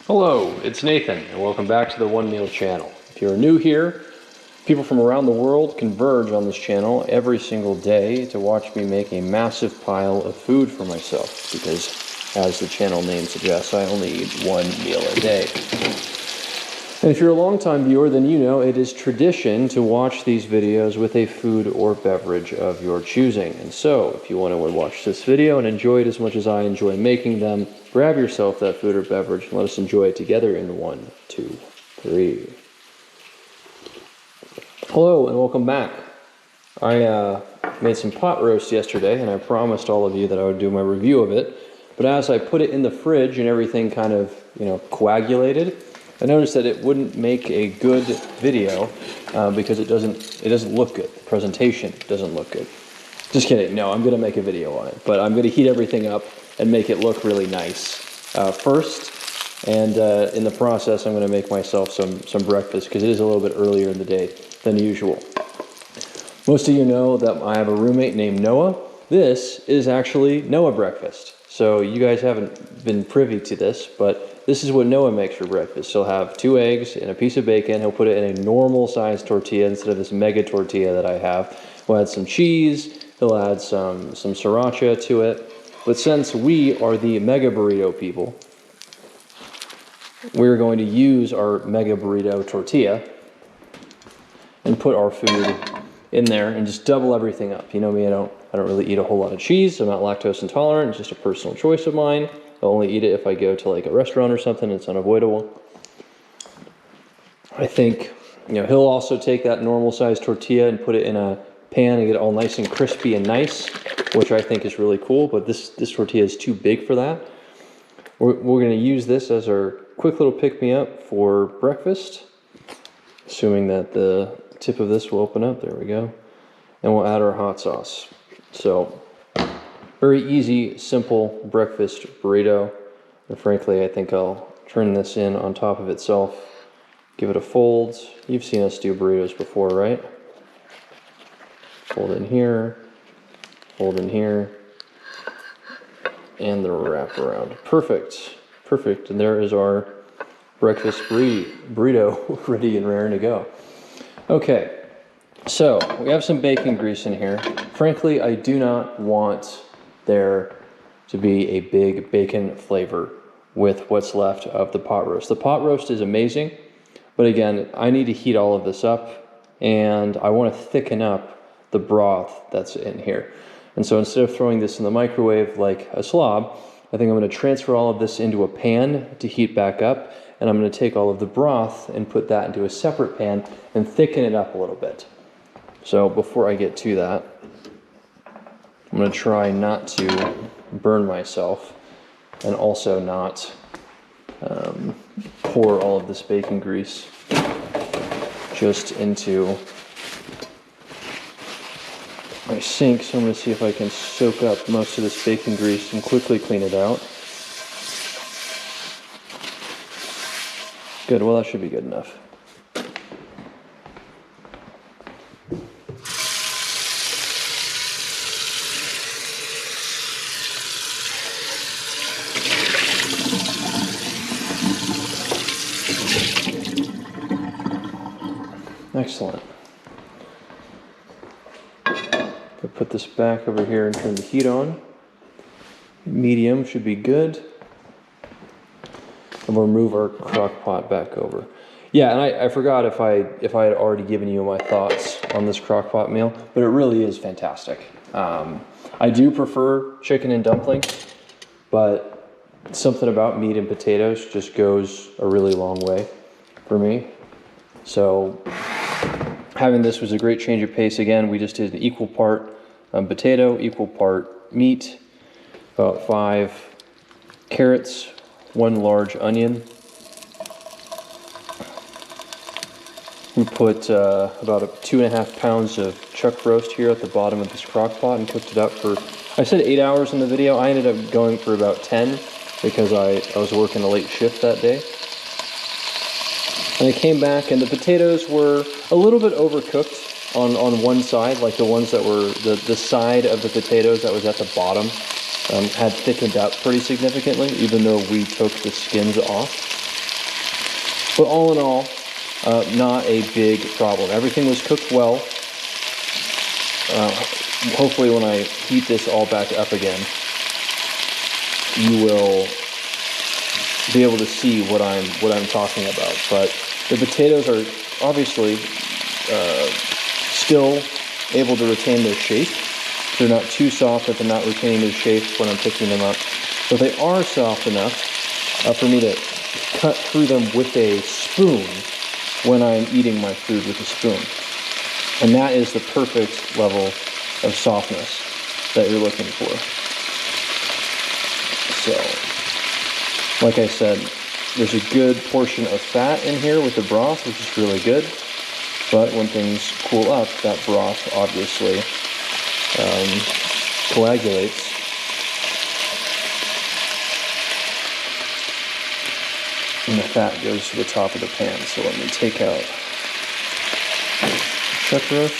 Hello, it's Nathan, and welcome back to the One Meal channel. If you're new here, people from around the world converge on this channel every single day to watch me make a massive pile of food for myself, because as the channel name suggests, I only eat one meal a day. And if you're a longtime viewer, then you know it is tradition to watch these videos with a food or beverage of your choosing. And so, if you want to watch this video and enjoy it as much as I enjoy making them, grab yourself that food or beverage and let us enjoy it together in 1, 2, 3. Hello and welcome back. I made some pot roast yesterday, and I promised all of you that I would do my review of it. But as I put it in the fridge and everything kind of, coagulated, I noticed that it wouldn't make a good video because it doesn't look good. The presentation doesn't look good. Just kidding. No, I'm going to make a video on it, but I'm going to heat everything up and make it look really nice first. And in the process, I'm going to make myself some breakfast because it is a little bit earlier in the day than usual. Most of you know that I have a roommate named Noah. This is actually Noah breakfast. So you guys haven't been privy to this, but this is what Noah makes for breakfast. He'll have 2 eggs and a piece of bacon. He'll put it in a normal sized tortilla instead of this mega tortilla that I have. We'll add some cheese. He'll add some sriracha to it. But since we are the mega burrito people, we're going to use our mega burrito tortilla and put our food in there and just double everything up. You know me, I don't really eat a whole lot of cheese. I'm not lactose intolerant. It's just a personal choice of mine. I'll only eat it if I go to like a restaurant or something. It's unavoidable. I think, he'll also take that normal sized tortilla and put it in a pan and get it all nice and crispy and nice, which I think is really cool, but this tortilla is too big for that. We're going to use this as our quick little pick-me-up for breakfast, assuming that the tip of this will open up. There we go. And we'll add our hot sauce. So, very easy, simple breakfast burrito. And frankly, I think I'll turn this in on top of itself, give it a fold. You've seen us do burritos before, right? Fold in here, and the wrap around. Perfect. And there is our breakfast burrito ready and raring to go. Okay, so we have some bacon grease in here. Frankly, I do not want there to be a big bacon flavor with what's left of the pot roast. The pot roast is amazing, but again, I need to heat all of this up, and I want to thicken up the broth that's in here. And so instead of throwing this in the microwave like a slob, I think I'm going to transfer all of this into a pan to heat back up, and I'm going to take all of the broth and put that into a separate pan and thicken it up a little bit. So before I get to that, I'm going to try not to burn myself and also not pour all of this bacon grease just into my sink. So I'm going to see if I can soak up most of this bacon grease and quickly clean it out. Good, well that should be good enough. Excellent. I'll put this back over here and turn the heat on. Medium should be good. And we'll move our crock pot back over. Yeah, and I forgot if I had already given you my thoughts on this crock pot meal, but it really is fantastic. I do prefer chicken and dumplings, but something about meat and potatoes just goes a really long way for me. So having this was a great change of pace. Again, we just did an equal part potato, equal part meat, about 5 carrots, 1 large onion. We put about 2.5 pounds of chuck roast here at the bottom of this crock pot and cooked it up for, I said 8 hours in the video. I ended up going for about 10 because I was working a late shift that day. And I came back and the potatoes were a little bit overcooked on one side, like the ones that were, the side of the potatoes that was at the bottom had thickened up pretty significantly, even though we took the skins off. But all in all, not a big problem. Everything was cooked well. Hopefully when I heat this all back up again, you will be able to see what I'm talking about. But the potatoes are obviously still able to retain their shape. They're not too soft that they're not retaining their shape when I'm picking them up. But they are soft enough for me to cut through them with a spoon when I'm eating my food with a spoon. And that is the perfect level of softness that you're looking for. So, like I said, there's a good portion of fat in here with the broth, which is really good. But when things cool up, that broth obviously coagulates. And the fat goes to the top of the pan. So let me take out chuck roast.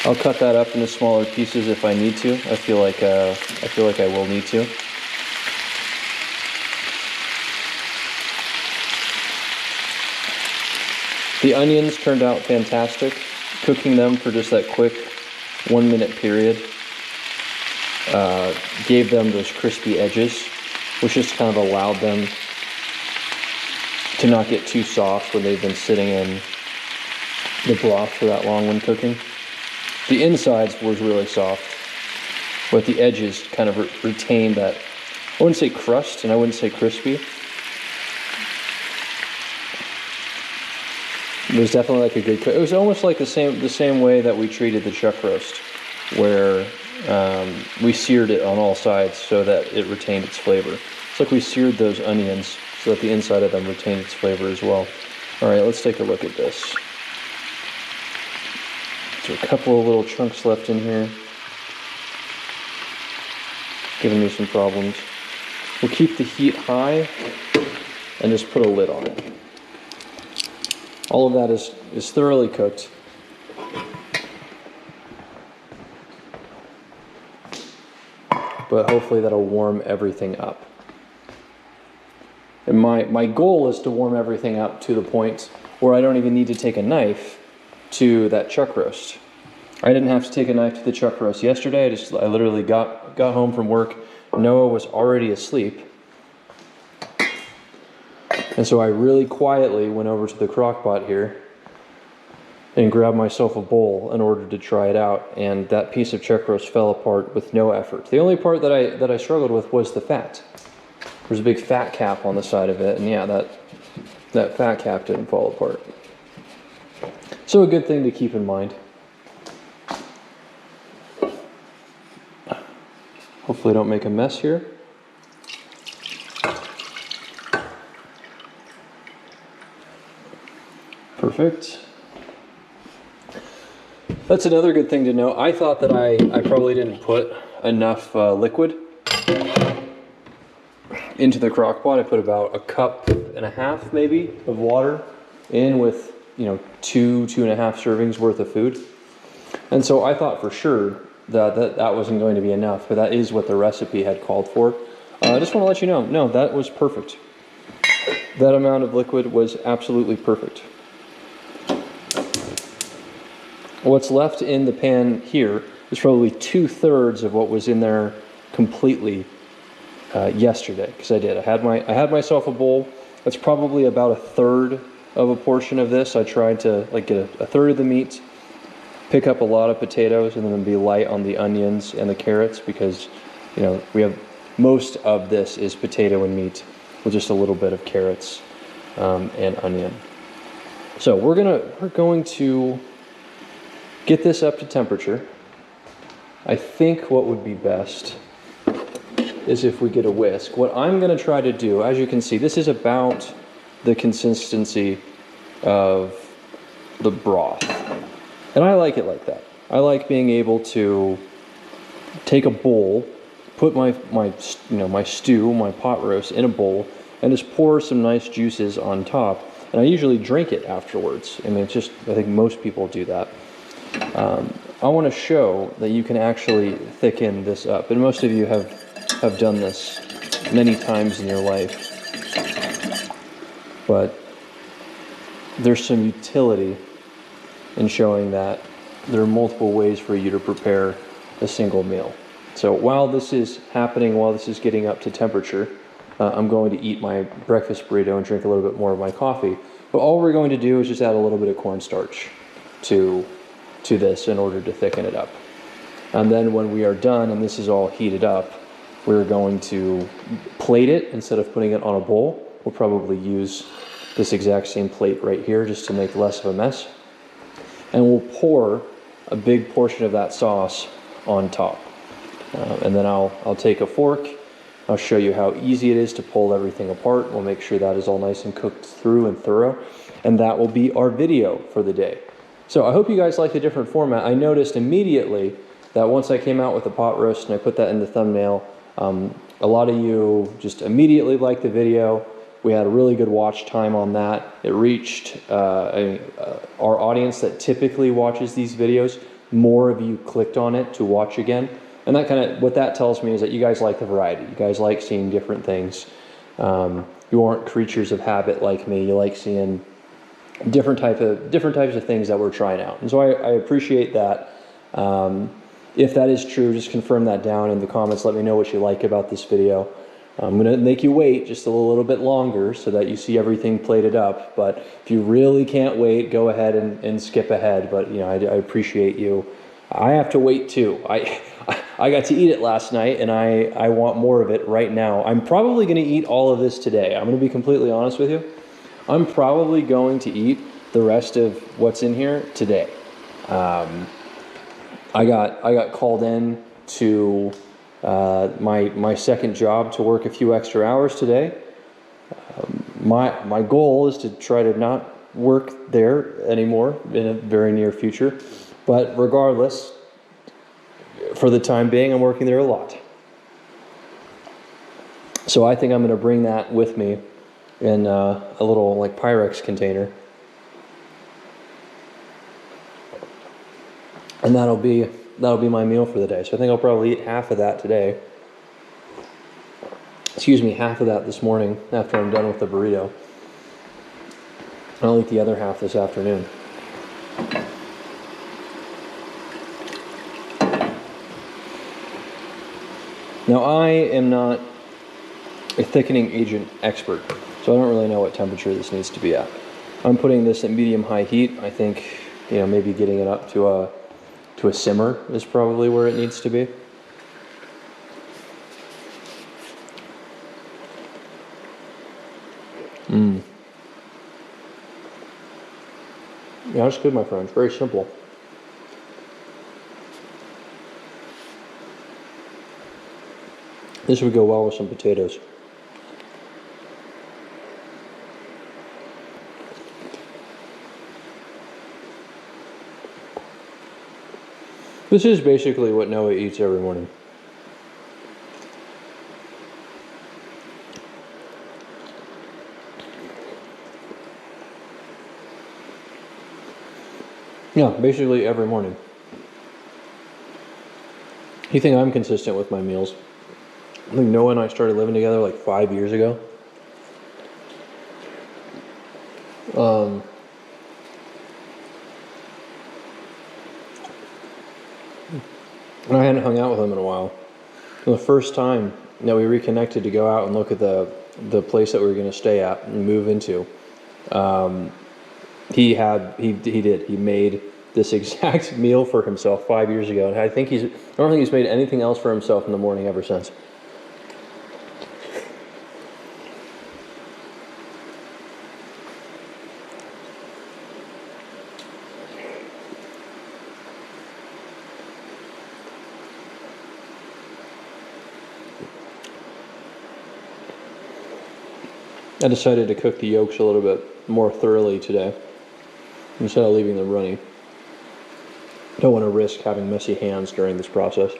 I'll cut that up into smaller pieces if I need to. I feel like I will need to. The onions turned out fantastic. Cooking them for just that quick 1 minute period gave them those crispy edges, which just kind of allowed them to not get too soft when they've been sitting in the broth for that long when cooking. The insides was really soft, but the edges kind of retained that, I wouldn't say crust and I wouldn't say crispy. It was definitely like a good cook. It was almost like the same way that we treated the chuck roast, where we seared it on all sides so that it retained its flavor. It's like we seared those onions so that the inside of them retained its flavor as well. All right, let's take a look at this. So a couple of little chunks left in here, giving me some problems. We'll keep the heat high and just put a lid on it. All of that is thoroughly cooked. But hopefully that'll warm everything up. And my goal is to warm everything up to the point where I don't even need to take a knife to that chuck roast. I didn't have to take a knife to the chuck roast yesterday. I literally got home from work. Noah was already asleep. And so I really quietly went over to the crock pot here and grabbed myself a bowl in order to try it out, and that piece of chuck roast fell apart with no effort. The only part that I struggled with was the fat. There's a big fat cap on the side of it, and yeah, that fat cap didn't fall apart. So a good thing to keep in mind. Hopefully I don't make a mess here. Perfect. That's another good thing to know. I thought that I probably didn't put enough liquid into the crock pot. I put about 1.5 cups maybe of water in with, 2.5 servings worth of food. And so I thought for sure that wasn't going to be enough, but that is what the recipe had called for. I just want to let you know, no, that was perfect. That amount of liquid was absolutely perfect. What's left in the pan here is probably 2/3 of what was in there completely yesterday, because I had myself a bowl. That's probably about 1/3 of a portion of this. I tried to get a third of the meat, pick up a lot of potatoes, and then be light on the onions and the carrots, because we have most of this is potato and meat with just a little bit of carrots and onion. So we're going to get this up to temperature. I think what would be best is if we get a whisk. What I'm going to try to do, as you can see, this is about the consistency of the broth. And I like it like that. I like being able to take a bowl, put my stew, my pot roast in a bowl, and just pour some nice juices on top. And I usually drink it afterwards. I mean, I think most people do that. I want to show that you can actually thicken this up, and most of you have done this many times in your life. but there's some utility in showing that there are multiple ways for you to prepare a single meal. So while this is happening, while this is getting up to temperature, I'm going to eat my breakfast burrito and drink a little bit more of my coffee. But all we're going to do is just add a little bit of cornstarch to this in order to thicken it up. And then when we are done and this is all heated up, we're going to plate it instead of putting it on a bowl. We'll probably use this exact same plate right here just to make less of a mess. And we'll pour a big portion of that sauce on top. And then I'll take a fork. I'll show you how easy it is to pull everything apart. We'll make sure that is all nice and cooked through and thorough. And that will be our video for the day. So I hope you guys like the different format. I noticed immediately that once I came out with the pot roast and I put that in the thumbnail, a lot of you just immediately liked the video. We had a really good watch time on that. It reached our audience that typically watches these videos. More of you clicked on it to watch again. And that kind of, what that tells me is that you guys like the variety. You guys like seeing different things. You aren't creatures of habit like me. You like seeing different types of things that we're trying out. And so I appreciate that. If that is true, just confirm that down in the comments. Let me know what you like about this video. I'm going to make you wait just a little bit longer so that you see everything plated up. But if you really can't wait, go ahead and skip ahead. But you know, I appreciate you. I have to wait too. I got to eat it last night, and I want more of it right now. I'm probably going to eat all of this today. I'm going to be completely honest with you. I'm probably going to eat the rest of what's in here today. I got called in to my second job to work a few extra hours today. My goal is to try to not work there anymore in a very near future. But regardless, for the time being, I'm working there a lot. So I think I'm going to bring that with me in a little like Pyrex container. And that'll be my meal for the day. So I think I'll probably eat half of that today. Excuse me, half of that this morning after I'm done with the burrito. And I'll eat the other half this afternoon. Now I am not a thickening agent expert, so I don't really know what temperature this needs to be at. I'm putting this at medium-high heat. I think, you know, maybe getting it up to a simmer is probably where it needs to be. Yeah, that's good, my friends. Very simple. This would go well with some potatoes. This is basically what Noah eats every morning. Yeah, basically every morning. You think I'm consistent with my meals? I think Noah and I started living together like 5 years ago. And I hadn't hung out with him in a while. And the first time that we reconnected to go out and look at the place that we were going to stay at and move into, he made this exact meal for himself 5 years ago, and I don't think he's made anything else for himself in the morning ever since. I decided to cook the yolks a little bit more thoroughly today instead of leaving them runny. Don't want to risk having messy hands during this process.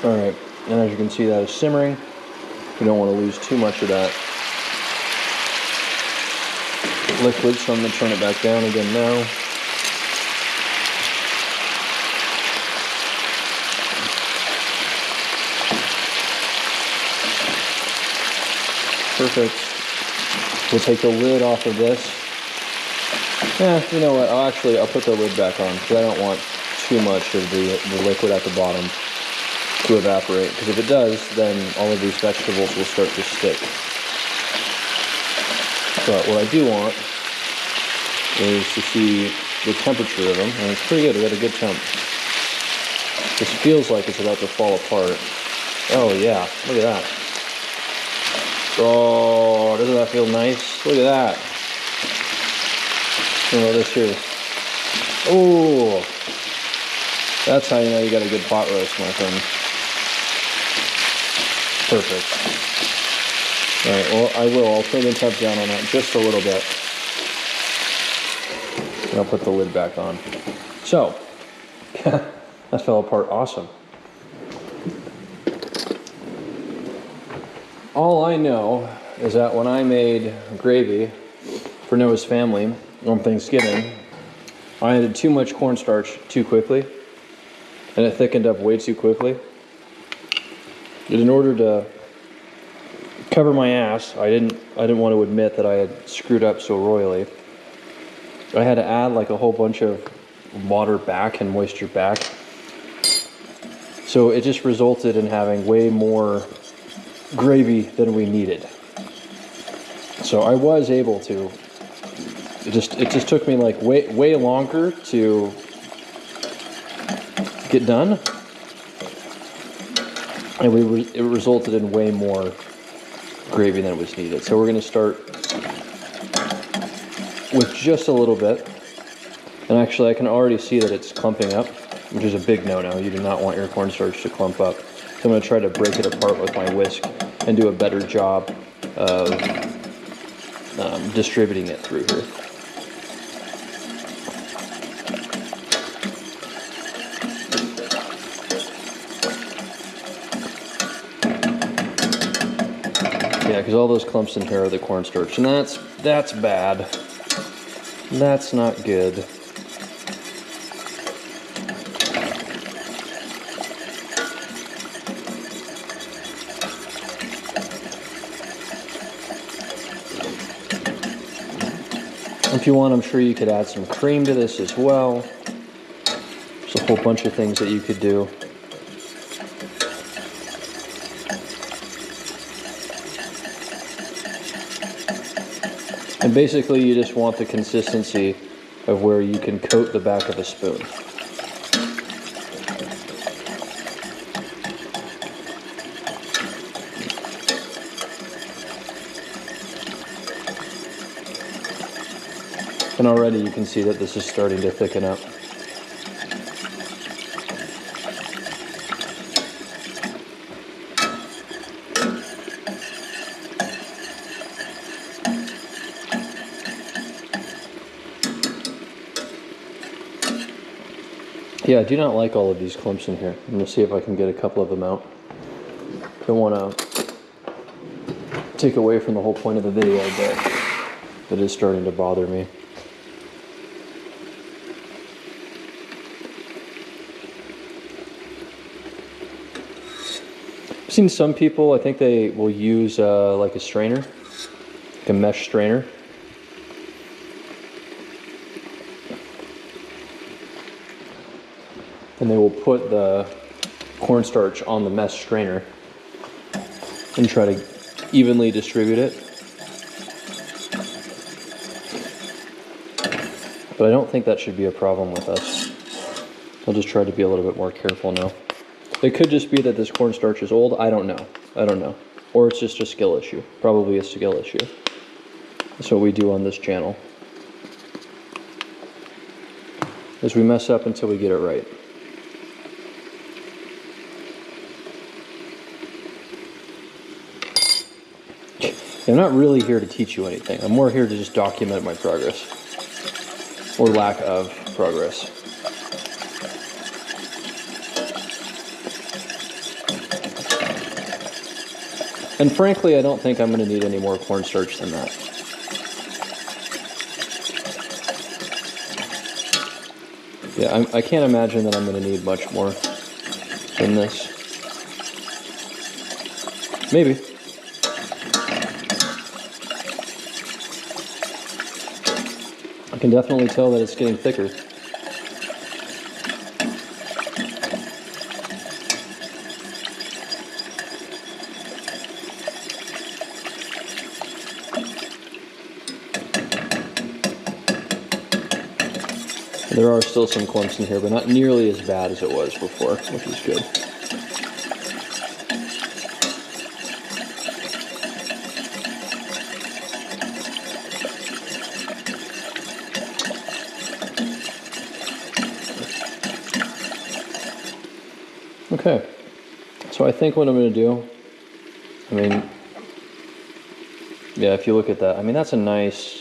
Alright, and as you can see, that is simmering. You don't want to lose too much of that. liquid, so I'm going to turn it back down again now. Perfect. We'll take the lid off of this. You know what? I'll put the lid back on because I don't want too much of the liquid at the bottom to evaporate. Because if it does, then all of these vegetables will start to stick. But what I do want is to see the temperature of them, and it's pretty good. We got a good temp. This feels like it's about to fall apart. Oh yeah, look at that. Oh, doesn't that feel nice? Look at that. Oh, this here. Oh, that's how you know you got a good pot roast, my friend. Perfect. All right, well, I'll turn the temp down on that just a little bit. And I'll put the lid back on. So, that fell apart awesome. All I know is that when I made gravy for Noah's family on Thanksgiving, I added too much cornstarch too quickly, and it thickened up way too quickly. And in order to cover my ass, I didn't want to admit that I had screwed up so royally. I had to add like a whole bunch of water back and moisture back. So it just resulted in having way more gravy than we needed. So I was able to, it just took me like way longer to get done. And it resulted in way more gravy than was needed. So we're going to start with just a little bit. And actually I can already see that it's clumping up, which is a big no-no. You do not want your cornstarch to clump up. So I'm going to try to break it apart with my whisk and do a better job of distributing it through here. Yeah, because all those clumps in here are the cornstarch, and that's bad. That's not good. If you want, I'm sure you could add some cream to this as well. There's a whole bunch of things that you could do. And basically you just want the consistency of where you can coat the back of a spoon. And already you can see that this is starting to thicken up. Yeah, I do not like all of these clumps in here. I'm going to see if I can get a couple of them out. Don't want to take away from the whole point of the video, but it is starting to bother me. I've seen some people, I think they will use like a strainer, like a mesh strainer. And they will put the cornstarch on the mesh strainer and try to evenly distribute it. But I don't think that should be a problem with us. I'll just try to be a little bit more careful now. It could just be that this cornstarch is old. I don't know. Or it's just a skill issue. Probably a skill issue. That's what we do on this channel. Is we mess up until we get it right. I'm not really here to teach you anything. I'm more here to just document my progress. Or lack of progress. And frankly, I don't think I'm going to need any more cornstarch than that. Yeah, I can't imagine that I'm going to need much more than this. Maybe. I can definitely tell that it's getting thicker. There are still some clumps in here, but not nearly as bad as it was before, which is good. Okay, so I think what I'm going to do, I mean, yeah, if you look at that, I mean, that's a nice,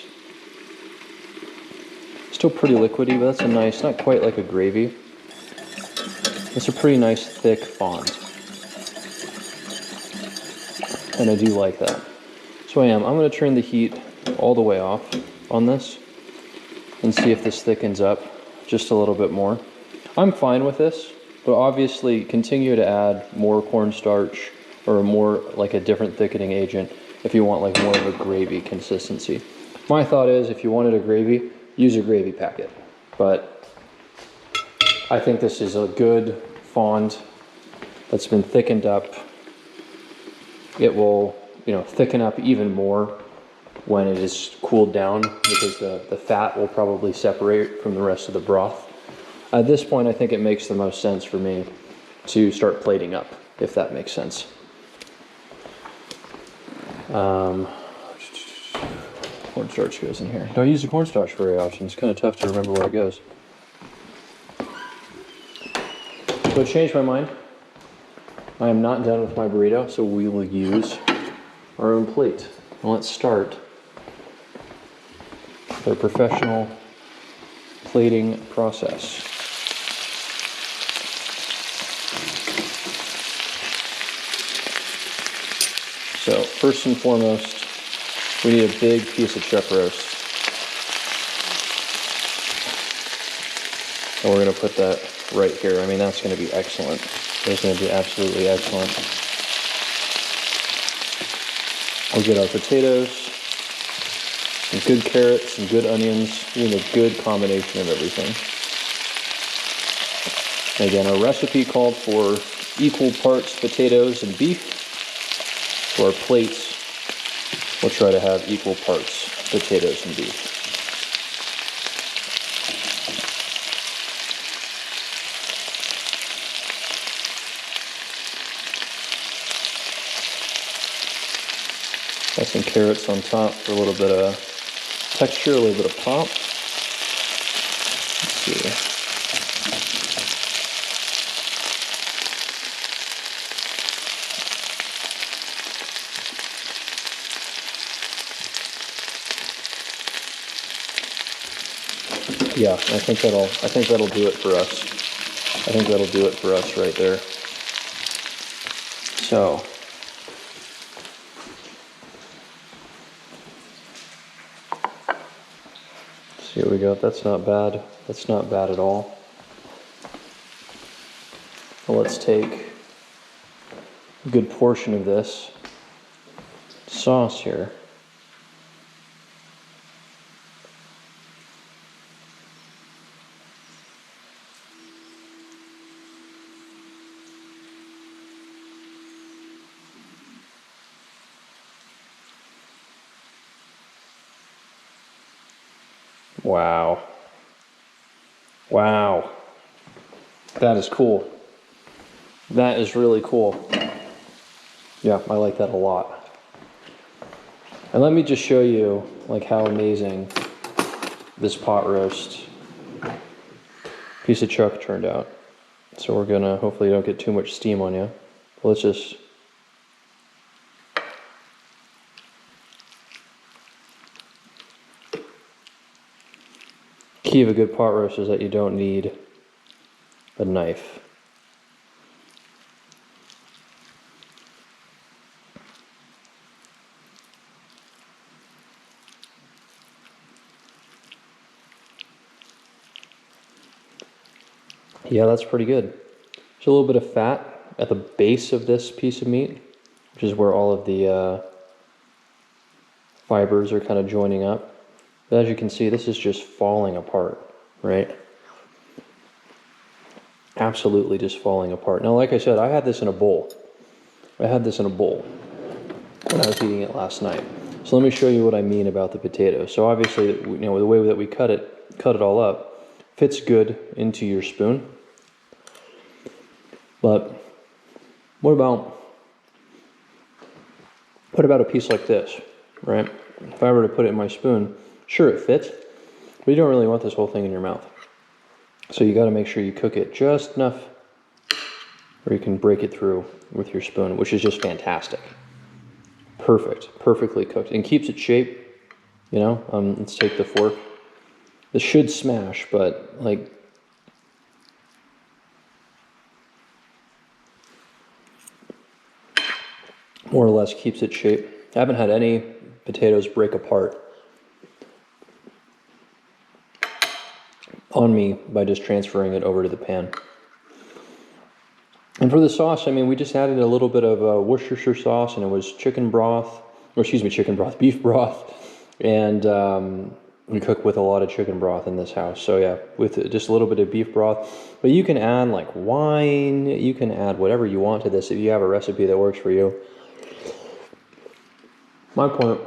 still pretty liquidy, but that's a nice, not quite like a gravy. It's a pretty nice thick fond. And I do like that. So I'm going to turn the heat all the way off on this and see if this thickens up just a little bit more. I'm fine with this, but obviously continue to add more cornstarch or more like a different thickening agent if you want like more of a gravy consistency. My thought is if you wanted a gravy, use a gravy packet. But I think this is a good fond that's been thickened up. It will, thicken up even more when it is cooled down because the fat will probably separate from the rest of the broth. At this point, I think it makes the most sense for me to start plating up, if that makes sense. Cornstarch goes in here. Don't use the cornstarch very often. It's kind of tough to remember where it goes. So I changed my mind. I am not done with my burrito, so we will use our own plate. And let's start with our professional plating process. So first and foremost, we need a big piece of chuck roast. And we're going to put that right here. I mean, that's going to be excellent. It's going to be absolutely excellent. We'll get our potatoes, some good carrots, some good onions. We need a good combination of everything. And again, our recipe called for equal parts potatoes and beef. So our plates will try to have equal parts potatoes and beef. Got some carrots on top for a little bit of texture, a little bit of pop. Let's see. Yeah, I think that'll do it for us. I think that'll do it for us right there. So here we go. That's not bad. That's not bad at all. Well, let's take a good portion of this sauce here. Wow. Wow. That is cool. That is really cool. Yeah, I like that a lot. And let me just show you like how amazing this pot roast piece of chuck turned out. So we're gonna, hopefully you don't get too much steam on you. Let's just key of a good pot roast is that you don't need a knife. Yeah, that's pretty good. There's a little bit of fat at the base of this piece of meat, which is where all of the fibers are kind of joining up. But as you can see, this is just falling apart, right? Absolutely just falling apart. Now, like I said, I had this in a bowl. I had this in a bowl when I was eating it last night. So let me show you what I mean about the potatoes. So obviously, you know, the way that we cut it all up, fits good into your spoon. But what about a piece like this, right? If I were to put it in my spoon, sure it fits, but you don't really want this whole thing in your mouth. So you got to make sure you cook it just enough where you can break it through with your spoon, which is just fantastic. Perfect, perfectly cooked, and keeps its shape. You know, let's take the fork. This should smash, but like, more or less keeps its shape. I haven't had any potatoes break apart on me by just transferring it over to the pan. And for the sauce, I mean, we just added a little bit of Worcestershire sauce, and it was chicken broth, beef broth, and we cook with a lot of chicken broth in this house. So yeah, with just a little bit of beef broth. But you can add like wine, you can add whatever you want to this if you have a recipe that works for you. My point,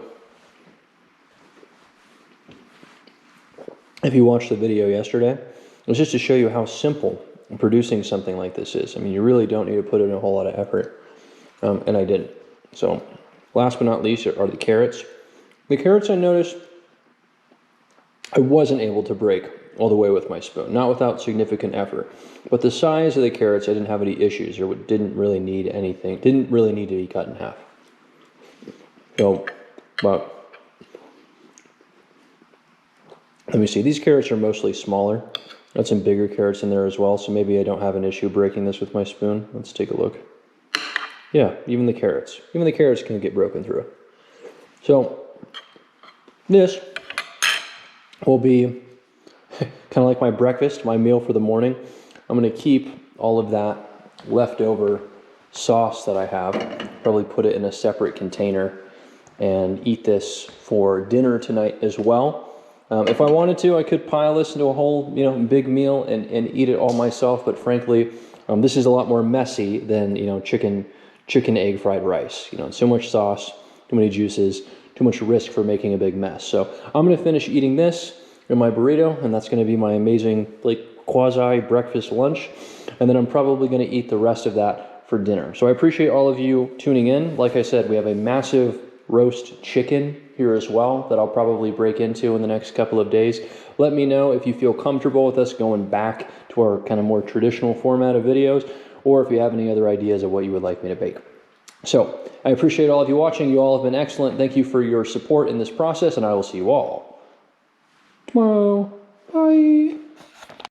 if you watched the video yesterday, was just to show you how simple producing something like this is. I mean, you really don't need to put in a whole lot of effort, and I didn't. So last but not least are the carrots. The carrots, I noticed I wasn't able to break all the way with my spoon, not without significant effort. But the size of the carrots, I didn't have any issues, or didn't really need anything, didn't really need to be cut in half. So, but let me see, these carrots are mostly smaller. Got some bigger carrots in there as well, so maybe I don't have an issue breaking this with my spoon. Let's take a look. Yeah, even the carrots can get broken through. So this will be kind of like my breakfast, my meal for the morning. I'm going to keep all of that leftover sauce that I have, probably put it in a separate container, and eat this for dinner tonight as well. If I wanted to, I could pile this into a whole, big meal and eat it all myself. But frankly, this is a lot more messy than, chicken egg fried rice. So much sauce, too many juices, too much risk for making a big mess. So I'm going to finish eating this in my burrito, and that's going to be my amazing quasi breakfast lunch. And then I'm probably going to eat the rest of that for dinner. So I appreciate all of you tuning in. Like I said, we have a massive roast chicken here as well that I'll probably break into in the next couple of days. Let me know if you feel comfortable with us going back to our kind of more traditional format of videos, or if you have any other ideas of what you would like me to bake. So I appreciate all of you watching. You all have been excellent. Thank you for your support in this process, and I will see you all tomorrow. Bye.